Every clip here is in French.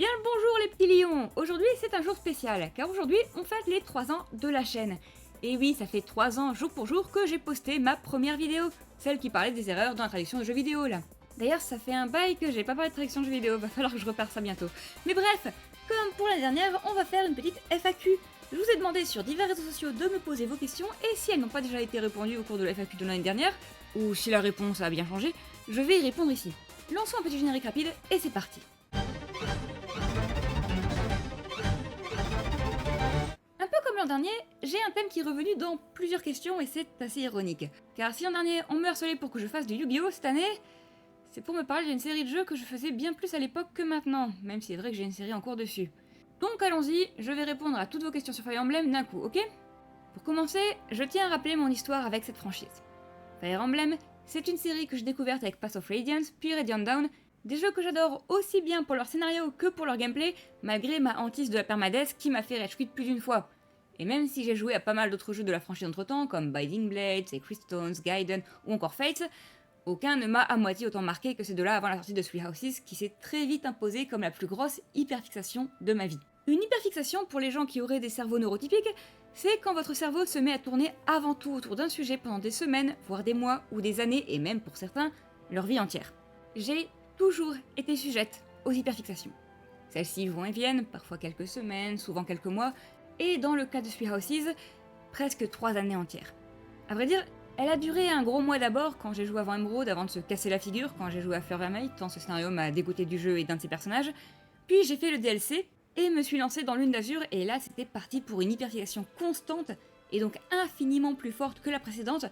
Bien le bonjour les petits lions. Aujourd'hui c'est un jour spécial, car aujourd'hui on fête les 3 ans de la chaîne. Et oui, ça fait 3 ans jour pour jour que j'ai posté ma première vidéo, celle qui parlait des erreurs dans la traduction de jeux vidéo là. D'ailleurs ça fait un bail que j'ai pas parlé de traduction de jeux vidéo, va falloir que je repère ça bientôt. Mais bref, comme pour la dernière, on va faire une petite FAQ. Je vous ai demandé sur divers réseaux sociaux de me poser vos questions, et si elles n'ont pas déjà été répondues au cours de la FAQ de l'année dernière, ou si la réponse a bien changé, je vais y répondre ici. Lançons un petit générique rapide, et c'est parti. Un peu comme l'an dernier, j'ai un thème qui est revenu dans plusieurs questions et c'est assez ironique. Car si l'an dernier on me harcelait pour que je fasse du Yu-Gi-Oh! Cette année, c'est pour me parler d'une série de jeux que je faisais bien plus à l'époque que maintenant, même si c'est vrai que j'ai une série en cours dessus. Donc allons-y, je vais répondre à toutes vos questions sur Fire Emblem d'un coup, ok? Pour commencer, je tiens à rappeler mon histoire avec cette franchise. Fire Emblem, c'est une série que j'ai découverte avec Path of Radiance, puis Radiant Dawn, des jeux que j'adore aussi bien pour leur scénario que pour leur gameplay, malgré ma hantise de la permadeath qui m'a fait rage quit plus d'une fois. Et même si j'ai joué à pas mal d'autres jeux de la franchise entre-temps, comme Binding Blade, Sacred Stones, Gaiden ou encore Fates, aucun ne m'a à moitié autant marqué que ces deux-là avant la sortie de Three Houses, qui s'est très vite imposée comme la plus grosse hyperfixation de ma vie. Une hyperfixation, pour les gens qui auraient des cerveaux neurotypiques, c'est quand votre cerveau se met à tourner avant tout autour d'un sujet pendant des semaines, voire des mois ou des années, et même pour certains, leur vie entière. J'ai toujours été sujette aux hyperfixations. Celles-ci vont et viennent, parfois quelques semaines, souvent quelques mois, et dans le cas de Three Houses, presque 3 années entières. À vrai dire, elle a duré un gros mois d'abord quand j'ai joué avant Emerald avant de se casser la figure quand j'ai joué à Fleur Vermeil, tant ce scénario m'a dégoûté du jeu et d'un de ses personnages, puis j'ai fait le DLC et me suis lancé dans Lune d'Azur et là c'était parti pour une hyperfixation constante et donc infiniment plus forte que la précédente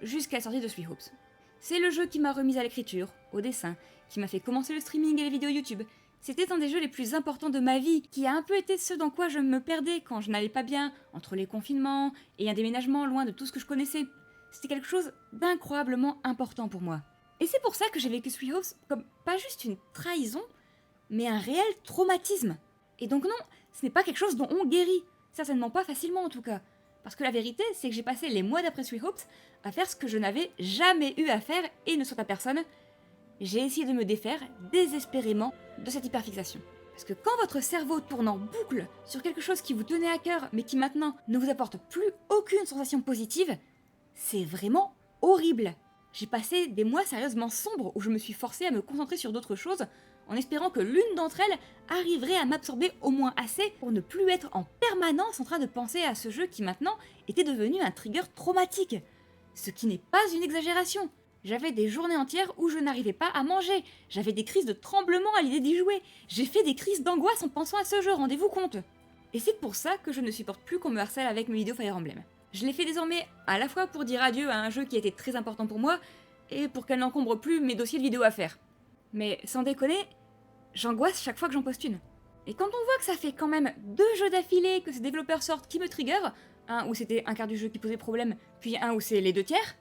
jusqu'à la sortie de Three Hopes. C'est le jeu qui m'a remise à l'écriture, au dessin, qui m'a fait commencer le streaming et les vidéos YouTube. C'était un des jeux les plus importants de ma vie, qui a un peu été ce dans quoi je me perdais quand je n'allais pas bien, entre les confinements et un déménagement loin de tout ce que je connaissais. C'était quelque chose d'incroyablement important pour moi. Et c'est pour ça que j'ai vécu Three Hopes comme pas juste une trahison, mais un réel traumatisme. Et donc non, ce n'est pas quelque chose dont on guérit, certainement pas facilement en tout cas. Parce que la vérité, c'est que j'ai passé les mois d'après Three Hopes à faire ce que je n'avais jamais eu à faire et ne souhaite à personne. J'ai essayé de me défaire désespérément de cette hyperfixation. Parce que quand votre cerveau tourne en boucle sur quelque chose qui vous tenait à cœur mais qui maintenant ne vous apporte plus aucune sensation positive, c'est vraiment horrible. J'ai passé des mois sérieusement sombres où je me suis forcée à me concentrer sur d'autres choses en espérant que l'une d'entre elles arriverait à m'absorber au moins assez pour ne plus être en permanence en train de penser à ce jeu qui maintenant était devenu un trigger traumatique. Ce qui n'est pas une exagération. J'avais des journées entières où je n'arrivais pas à manger. J'avais des crises de tremblement à l'idée d'y jouer. J'ai fait des crises d'angoisse en pensant à ce jeu, rendez-vous compte. Et c'est pour ça que je ne supporte plus qu'on me harcèle avec mes vidéos Fire Emblem. Je l'ai fait désormais à la fois pour dire adieu à un jeu qui était très important pour moi, et pour qu'elle n'encombre plus mes dossiers de vidéos à faire. Mais sans déconner, j'angoisse chaque fois que j'en poste une. Et quand on voit que ça fait quand même 2 jeux d'affilée que ces développeurs sortent qui me trigger, un où c'était un quart du jeu qui posait problème, puis un où c'est les 2 tiers,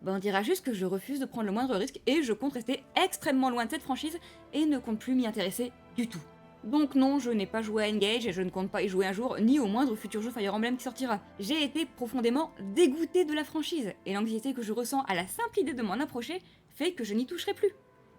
on dira juste que je refuse de prendre le moindre risque et je compte rester extrêmement loin de cette franchise et ne compte plus m'y intéresser du tout. Donc non, je n'ai pas joué à Engage et je ne compte pas y jouer un jour, ni au moindre futur jeu Fire Emblem qui sortira. J'ai été profondément dégoûtée de la franchise, et l'anxiété que je ressens à la simple idée de m'en approcher fait que je n'y toucherai plus.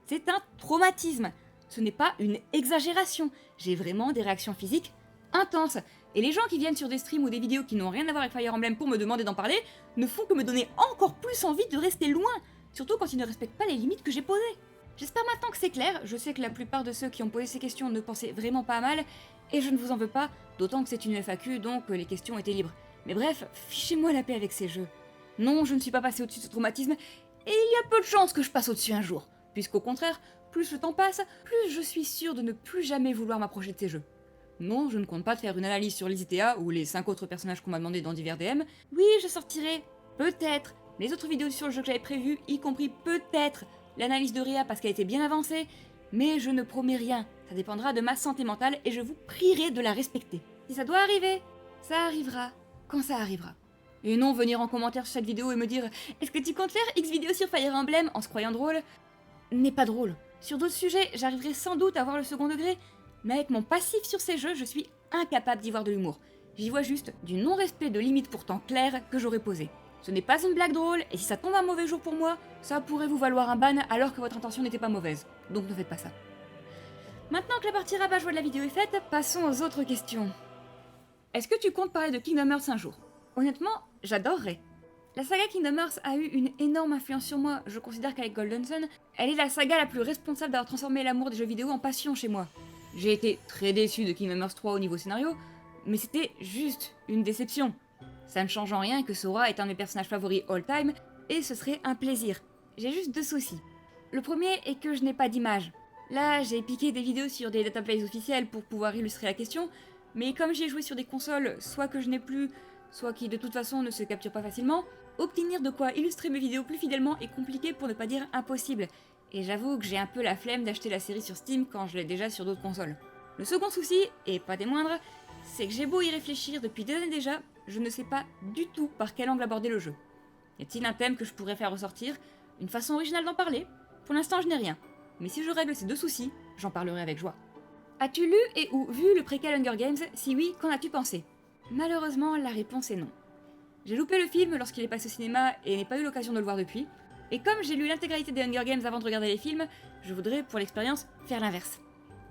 C'est un traumatisme. Ce n'est pas une exagération. J'ai vraiment des réactions physiques intenses. Et les gens qui viennent sur des streams ou des vidéos qui n'ont rien à voir avec Fire Emblem pour me demander d'en parler ne font que me donner encore plus envie de rester loin, surtout quand ils ne respectent pas les limites que j'ai posées. J'espère maintenant que c'est clair, je sais que la plupart de ceux qui ont posé ces questions ne pensaient vraiment pas à mal, et je ne vous en veux pas, d'autant que c'est une FAQ, donc les questions étaient libres. Mais bref, fichez-moi la paix avec ces jeux. Non, je ne suis pas passé au-dessus de ce traumatisme, et il y a peu de chances que je passe au-dessus un jour, puisqu'au contraire, plus le temps passe, plus je suis sûre de ne plus jamais vouloir m'approcher de ces jeux. Non, je ne compte pas de faire une analyse sur les ITA ou les 5 autres personnages qu'on m'a demandé dans divers DM. Oui, je sortirai, peut-être, les autres vidéos sur le jeu que j'avais prévues, y compris peut-être l'analyse de Rhea parce qu'elle était bien avancée, mais je ne promets rien, ça dépendra de ma santé mentale et je vous prierai de la respecter. Si ça doit arriver, ça arrivera quand ça arrivera. Et non venir en commentaire sur cette vidéo et me dire « Est-ce que tu comptes faire X vidéo sur Fire Emblem en se croyant drôle ?» N'est pas drôle. Sur d'autres sujets, j'arriverai sans doute à voir le second degré, mais avec mon passif sur ces jeux, je suis incapable d'y voir de l'humour. J'y vois juste du non-respect de limites pourtant claires que j'aurais posées. Ce n'est pas une blague drôle, et si ça tombe un mauvais jour pour moi, ça pourrait vous valoir un ban alors que votre intention n'était pas mauvaise. Donc ne faites pas ça. Maintenant que la partie rabat-joie de la vidéo est faite, passons aux autres questions. Est-ce que tu comptes parler de Kingdom Hearts un jour? Honnêtement, j'adorerais. La saga Kingdom Hearts a eu une énorme influence sur moi, je considère qu'avec Golden Sun, elle est la saga la plus responsable d'avoir transformé l'amour des jeux vidéo en passion chez moi. J'ai été très déçu de Kingdom Hearts 3 au niveau scénario, mais c'était juste une déception. Ça ne change en rien que Sora est un de mes personnages favoris all-time, et ce serait un plaisir. J'ai juste 2 soucis. Le premier est que je n'ai pas d'image. Là, j'ai piqué des vidéos sur des databases officiels pour pouvoir illustrer la question, mais comme j'ai joué sur des consoles, soit que je n'ai plus, soit qui de toute façon ne se capturent pas facilement, obtenir de quoi illustrer mes vidéos plus fidèlement est compliqué pour ne pas dire impossible, et j'avoue que j'ai un peu la flemme d'acheter la série sur Steam quand je l'ai déjà sur d'autres consoles. Le second souci, et pas des moindres, c'est que j'ai beau y réfléchir depuis des années déjà, je ne sais pas du tout par quel angle aborder le jeu. Y a-t-il un thème que je pourrais faire ressortir? Une façon originale d'en parler? Pour l'instant je n'ai rien, mais si je règle ces 2 soucis, j'en parlerai avec joie. As-tu lu et ou vu le préquel Hunger Games? Si oui, qu'en as-tu pensé? Malheureusement, la réponse est non. J'ai loupé le film lorsqu'il est passé au cinéma et n'ai pas eu l'occasion de le voir depuis. Et comme j'ai lu l'intégralité des Hunger Games avant de regarder les films, je voudrais, pour l'expérience, faire l'inverse.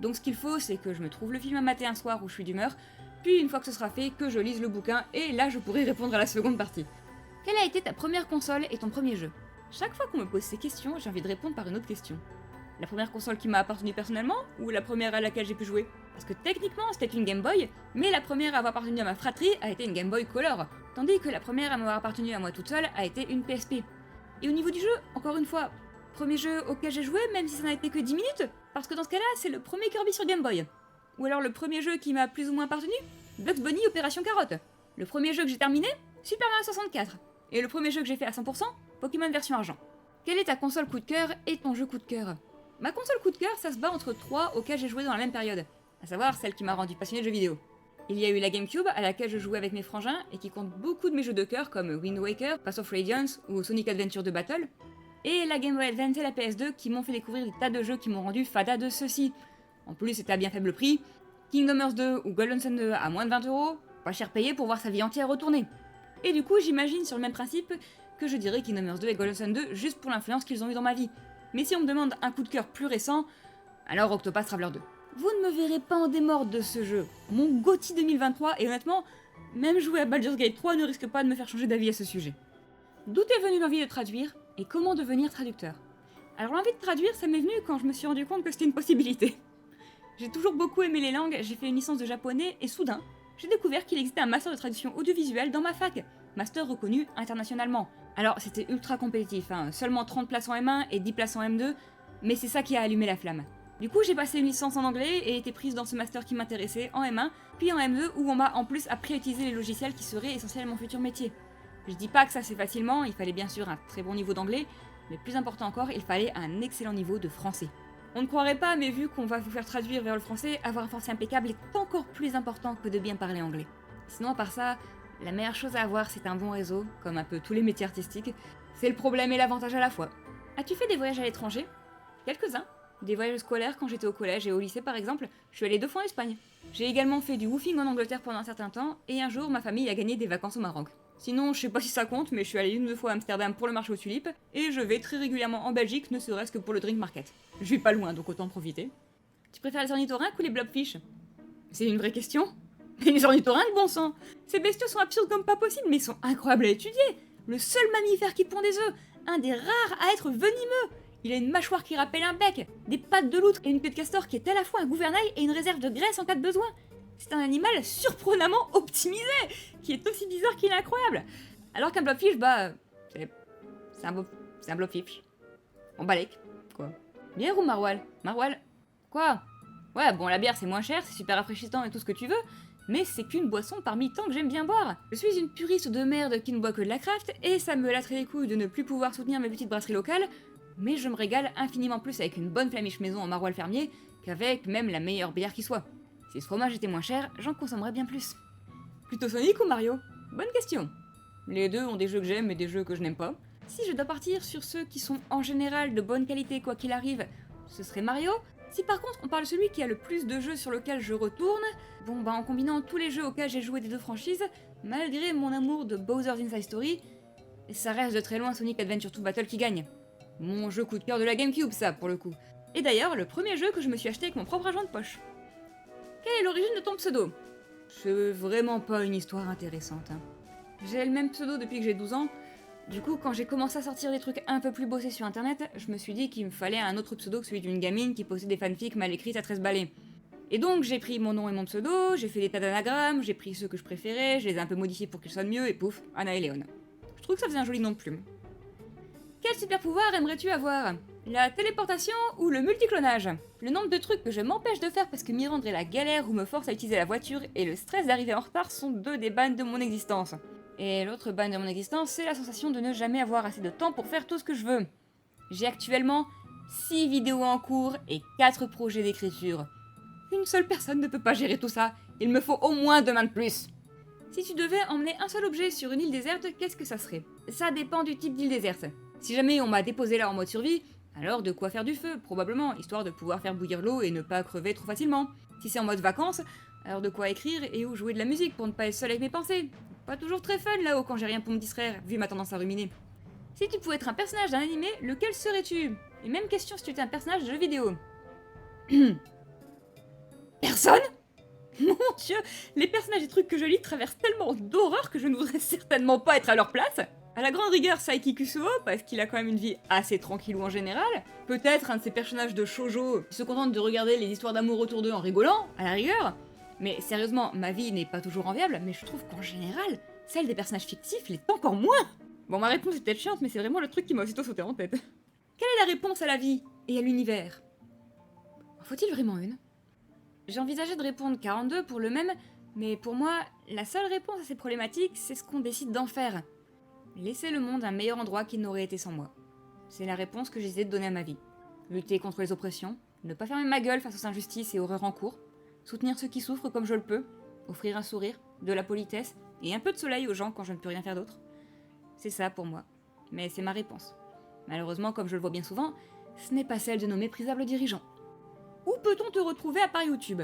Donc ce qu'il faut, c'est que je me trouve le film à mater un soir où je suis d'humeur, puis une fois que ce sera fait, que je lise le bouquin, et là je pourrai répondre à la seconde partie. Quelle a été ta première console et ton premier jeu? Chaque fois qu'on me pose ces questions, j'ai envie de répondre par une autre question. La première console qui m'a appartenu personnellement, ou la première à laquelle j'ai pu jouer? Parce que techniquement c'était une Game Boy, mais la première à avoir appartenu à ma fratrie a été une Game Boy Color, tandis que la première à m'avoir appartenu à moi toute seule a été une PSP. Et au niveau du jeu, encore une fois, premier jeu auquel j'ai joué, même si ça n'a été que 10 minutes, parce que dans ce cas-là, c'est le premier Kirby sur Game Boy. Ou alors le premier jeu qui m'a plus ou moins appartenu, Bugs Bunny Opération Carotte. Le premier jeu que j'ai terminé, Super Mario 64. Et le premier jeu que j'ai fait à 100%, Pokémon version argent. Quelle est ta console coup de cœur et ton jeu coup de cœur? Ma console coup de cœur, ça se bat entre 3 auxquelles j'ai joué dans la même période, à savoir celle qui m'a rendu passionné de jeux vidéo. Il y a eu la GameCube, à laquelle je jouais avec mes frangins, et qui compte beaucoup de mes jeux de cœur comme Wind Waker, Path of Radiance ou Sonic Adventure 2 Battle, et la Game Boy Advance et la PS2 qui m'ont fait découvrir des tas de jeux qui m'ont rendu fada de ceux-ci. En plus, c'était à bien faible prix, Kingdom Hearts 2 ou Golden Sun 2 à moins de 20€, pas cher payé pour voir sa vie entière retourner. Et du coup, j'imagine sur le même principe que je dirais Kingdom Hearts 2 et Golden Sun 2 juste pour l'influence qu'ils ont eu dans ma vie. Mais si on me demande un coup de cœur plus récent, alors Octopath Traveler 2. Vous ne me verrez pas en démordre de ce jeu. Mon GOTY 2023, et honnêtement, même jouer à Baldur's Gate 3 ne risque pas de me faire changer d'avis à ce sujet. D'où est venue l'envie de traduire, et comment devenir traducteur? Alors l'envie de traduire, ça m'est venu quand je me suis rendu compte que c'était une possibilité. J'ai toujours beaucoup aimé les langues, j'ai fait une licence de japonais, et soudain, j'ai découvert qu'il existait un master de traduction audiovisuelle dans ma fac, master reconnu internationalement. Alors c'était ultra compétitif, seulement 30 places en M1 et 10 places en M2, mais c'est ça qui a allumé la flamme. Du coup, j'ai passé une licence en anglais et été prise dans ce master qui m'intéressait en M1, puis en M2 où on m'a en plus appris à utiliser les logiciels qui seraient essentiels à mon futur métier. Je dis pas que ça c'est facilement, il fallait bien sûr un très bon niveau d'anglais, mais plus important encore, il fallait un excellent niveau de français. On ne croirait pas, mais vu qu'on va vous faire traduire vers le français, avoir un français impeccable est encore plus important que de bien parler anglais. Sinon, à part ça, la meilleure chose à avoir, c'est un bon réseau, comme un peu tous les métiers artistiques. C'est le problème et l'avantage à la fois. As-tu fait des voyages à l'étranger? Quelques-uns. Des voyages scolaires quand j'étais au collège et au lycée par exemple, je suis allée 2 fois en Espagne. J'ai également fait du woofing en Angleterre pendant un certain temps, et un jour ma famille a gagné des vacances au Maroc. Sinon, je sais pas si ça compte, mais je suis allée 1 ou 2 fois à Amsterdam pour le marché aux tulipes, et je vais très régulièrement en Belgique, ne serait-ce que pour le drink market. Je vais pas loin, donc autant en profiter. Tu préfères les ornithorynques ou les blobfish? C'est une vraie question? Mais les ornithorynques, bon sang! Ces bestiaux sont absurdes comme pas possible, mais ils sont incroyables à étudier! Le seul mammifère qui pond des œufs, un des rares à être venimeux! Il a une mâchoire qui rappelle un bec, des pattes de loutre et une queue de castor qui est à la fois un gouvernail et une réserve de graisse en cas de besoin. C'est un animal surprenamment optimisé, qui est aussi bizarre qu'il est incroyable. Alors qu'un blobfish, c'est un blobfish. En balèque, quoi. Bière ou maroilles? Maroilles. Quoi? Ouais, bon, la bière c'est moins cher, c'est super rafraîchissant et tout ce que tu veux, mais c'est qu'une boisson parmi tant que j'aime bien boire. Je suis une puriste de merde qui ne boit que de la craft, et ça me latterait les couilles de ne plus pouvoir soutenir mes petites brasseries locales, mais je me régale infiniment plus avec une bonne flamiche maison en maroilles fermier qu'avec même la meilleure bière qui soit. Si ce fromage était moins cher, j'en consommerais bien plus. Plutôt Sonic ou Mario? Bonne question. Les deux ont des jeux que j'aime et des jeux que je n'aime pas. Si je dois partir sur ceux qui sont en général de bonne qualité quoi qu'il arrive, ce serait Mario. Si par contre on parle de celui qui a le plus de jeux sur lequel je retourne, en combinant tous les jeux auxquels j'ai joué des 2 franchises, malgré mon amour de Bowser's Inside Story, ça reste de très loin Sonic Adventure 2 Battle qui gagne. Mon jeu coup de cœur de la GameCube, ça, pour le coup. Et d'ailleurs, le premier jeu que je me suis acheté avec mon propre argent de poche. Quelle est l'origine de ton pseudo? C'est vraiment pas une histoire intéressante. Hein. J'ai le même pseudo depuis que j'ai 12 ans. Du coup, quand j'ai commencé à sortir des trucs un peu plus bossés sur internet, je me suis dit qu'il me fallait un autre pseudo que celui d'une gamine qui postait des fanfics mal écrites à 13 balais. Et donc j'ai pris mon nom et mon pseudo, j'ai fait des tas d'anagrammes, j'ai pris ceux que je préférais, je les ai un peu modifiés pour qu'ils sonnent mieux, et pouf, Anna et Léon. Je trouve que ça faisait un joli nom de plume. Quel super pouvoir aimerais-tu avoir? La téléportation ou le multiclonage? Le nombre de trucs que je m'empêche de faire parce que m'y rendre est la galère ou me force à utiliser la voiture et le stress d'arriver en retard sont deux des bannes de mon existence. Et l'autre banne de mon existence, c'est la sensation de ne jamais avoir assez de temps pour faire tout ce que je veux. J'ai actuellement 6 vidéos en cours et 4 projets d'écriture. Une seule personne ne peut pas gérer tout ça, il me faut au moins 2 mains de plus. Si tu devais emmener un seul objet sur une île déserte, qu'est-ce que ça serait? Ça dépend du type d'île déserte. Si jamais on m'a déposé là en mode survie, alors de quoi faire du feu, probablement, histoire de pouvoir faire bouillir l'eau et ne pas crever trop facilement. Si c'est en mode vacances, alors de quoi écrire et ou jouer de la musique pour ne pas être seul avec mes pensées. Pas toujours très fun là-haut quand j'ai rien pour me distraire, vu ma tendance à ruminer. Si tu pouvais être un personnage d'un animé, lequel serais-tu? Et même question si tu étais un personnage de jeu vidéo. Personne? Mon dieu, les personnages et trucs que je lis traversent tellement d'horreur que je ne voudrais certainement pas être à leur place. À la grande rigueur, Saiki Kusuo, parce qu'il a quand même une vie assez tranquillou en général. Peut-être un de ces personnages de shoujo qui se contentent de regarder les histoires d'amour autour d'eux en rigolant, à la rigueur. Mais sérieusement, ma vie n'est pas toujours enviable, mais je trouve qu'en général, celle des personnages fictifs l'est encore moins. Bon, ma réponse est peut-être chiante, mais c'est vraiment le truc qui m'a aussitôt sauté en tête. Quelle est la réponse à la vie et à l'univers? Faut-il vraiment une? J'ai envisagé de répondre 42 pour le même, mais pour moi, la seule réponse à ces problématiques, c'est ce qu'on décide d'en faire. Laisser le monde un meilleur endroit qu'il n'aurait été sans moi. C'est la réponse que j'essaie de donner à ma vie. Lutter contre les oppressions, ne pas fermer ma gueule face aux injustices et horreurs en cours, soutenir ceux qui souffrent comme je le peux, offrir un sourire, de la politesse et un peu de soleil aux gens quand je ne peux rien faire d'autre. C'est ça pour moi. Mais c'est ma réponse. Malheureusement, comme je le vois bien souvent, ce n'est pas celle de nos méprisables dirigeants. Où peut-on te retrouver à part YouTube?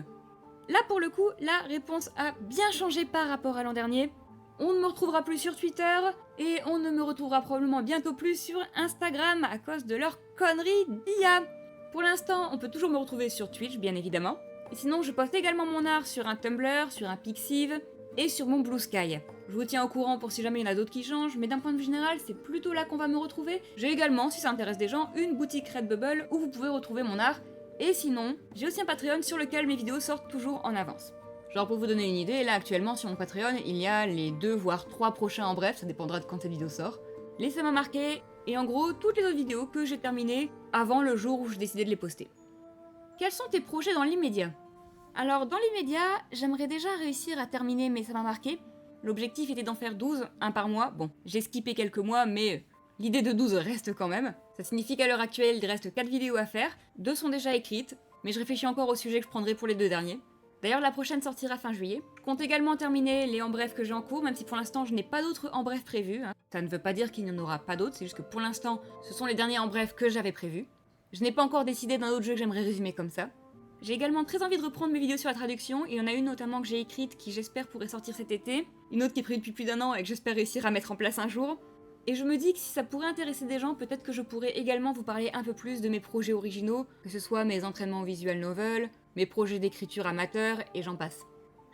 Là pour le coup, la réponse a bien changé par rapport à l'an dernier. On ne me retrouvera plus sur Twitter et on ne me retrouvera probablement bientôt plus sur Instagram à cause de leurs conneries d'IA. Pour l'instant, on peut toujours me retrouver sur Twitch, bien évidemment. Et sinon, je poste également mon art sur un Tumblr, sur un Pixiv et sur mon Blue Sky. Je vous tiens au courant pour si jamais il y en a d'autres qui changent, mais d'un point de vue général, c'est plutôt là qu'on va me retrouver. J'ai également, si ça intéresse des gens, une boutique Redbubble où vous pouvez retrouver mon art. Et sinon, j'ai aussi un Patreon sur lequel mes vidéos sortent toujours en avance. Genre pour vous donner une idée, là actuellement sur mon Patreon, il y a les 2 voire 3 prochains en bref, ça dépendra de quand cette vidéo sort. Laissez-moi marquer, et en gros, toutes les autres vidéos que j'ai terminées avant le jour où j'ai décidé de les poster. Quels sont tes projets dans l'immédiat? Alors dans l'immédiat, j'aimerais déjà réussir à terminer mes ça m'a marqué. L'objectif était d'en faire 12, un par mois. Bon, j'ai skippé quelques mois, mais l'idée de 12 reste quand même. Ça signifie qu'à l'heure actuelle, il reste 4 vidéos à faire. 2 sont déjà écrites, mais je réfléchis encore au sujet que je prendrai pour les 2 derniers. D'ailleurs, la prochaine sortira fin juillet. Je compte également terminer les en bref que j'ai en cours, même si pour l'instant je n'ai pas d'autres en bref prévus. Ça ne veut pas dire qu'il n'y en aura pas d'autres, c'est juste que pour l'instant, ce sont les derniers en bref que j'avais prévus. Je n'ai pas encore décidé d'un autre jeu que j'aimerais résumer comme ça. J'ai également très envie de reprendre mes vidéos sur la traduction, et il y en a une notamment que j'ai écrite qui j'espère pourrait sortir cet été, une autre qui est prévue depuis plus d'1 an et que j'espère réussir à mettre en place un jour. Et je me dis que si ça pourrait intéresser des gens, peut-être que je pourrais également vous parler un peu plus de mes projets originaux, que ce soit mes entraînements visual novel, mes projets d'écriture amateur, et j'en passe.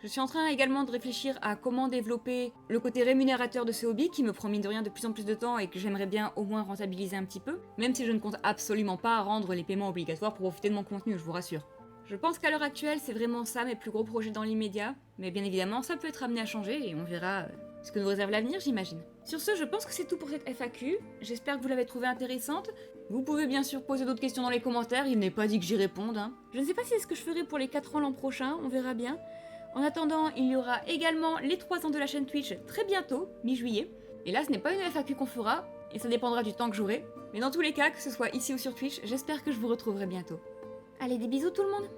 Je suis en train également de réfléchir à comment développer le côté rémunérateur de ce hobby qui me prend mine de rien de plus en plus de temps et que j'aimerais bien au moins rentabiliser un petit peu, même si je ne compte absolument pas rendre les paiements obligatoires pour profiter de mon contenu, je vous rassure. Je pense qu'à l'heure actuelle, c'est vraiment ça mes plus gros projets dans l'immédiat, mais bien évidemment, ça peut être amené à changer et on verra ce que nous réserve l'avenir, j'imagine. Sur ce, je pense que c'est tout pour cette FAQ. J'espère que vous l'avez trouvée intéressante. Vous pouvez bien sûr poser d'autres questions dans les commentaires, il n'est pas dit que j'y réponde. Je ne sais pas si c'est ce que je ferai pour les 4 ans l'an prochain, on verra bien. En attendant, il y aura également les 3 ans de la chaîne Twitch très bientôt, mi-juillet. Et là, ce n'est pas une FAQ qu'on fera, et ça dépendra du temps que j'aurai. Mais dans tous les cas, que ce soit ici ou sur Twitch, j'espère que je vous retrouverai bientôt. Allez, des bisous tout le monde!